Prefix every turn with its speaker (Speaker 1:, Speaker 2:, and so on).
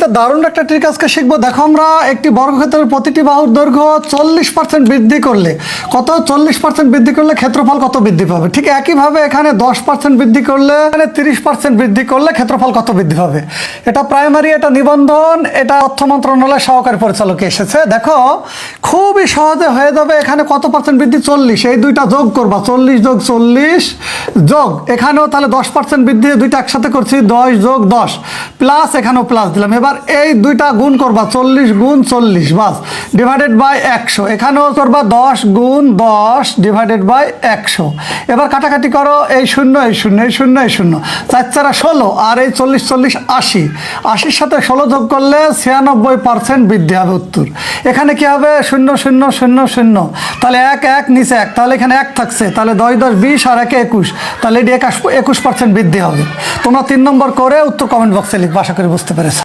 Speaker 1: গণিতে দারুণ একটা ট্রিক আজকে শিখবো। দেখো আমরা একটি বর্গক্ষেত্রের প্রতিটি বাহুর দৈর্ঘ্য 40% বৃদ্ধি করলে কত 40% বৃদ্ধি করলে ক্ষেত্রফল কত বৃদ্ধি পাবে। ঠিক একইভাবে এখানে 10% বৃদ্ধি করলে, এখানে 30% বৃদ্ধি করলে ক্ষেত্রফল কত বৃদ্ধি পাবে। এটা প্রাইমারি, এটা নিবন্ধন, এটা অর্থ মন্ত্রণালয়ের সহকারী পরিচালকে এসেছে। দেখো খুবই সহজে হয়ে যাবে। এখানে কত পার্সেন্ট বৃদ্ধি 40, এই দুইটা যোগ করবা 40 যোগ 40 যোগ এখানেও তাহলে 10% বৃদ্ধি, দুইটা একসাথে করছি 10 যোগ 10 প্লাস এখানেও প্লাস দিলাম। এবার এই দুইটা গুণ করবা 40 গুণ 40 বাস ডিভাইডেড বাই 100, এখানেও করবা 10 গুণ 10 ডিভাইডেড বাই 100। এবার কাটাকাটি করো, এই শূন্য এই শূন্য এই শূন্য এই শূন্য, 4 4 16 আর এই 40 40 80, 80-র সাথে 16 যোগ করলে 96% বৃদ্ধি হবে উত্তর। এখানে কি হবে 0 0 0 0, তাহলে 1 1 নিচে 1, তাহলে এখানে 1 থাকছে, তাহলে 10 10 20 আর 1 21, তাহলে এটি 21% বৃদ্ধি হবে। তোমরা 3 নম্বর করে উত্তর কমেন্ট বক্সে লিখবে। আশা করি বুঝতে পেরেছো।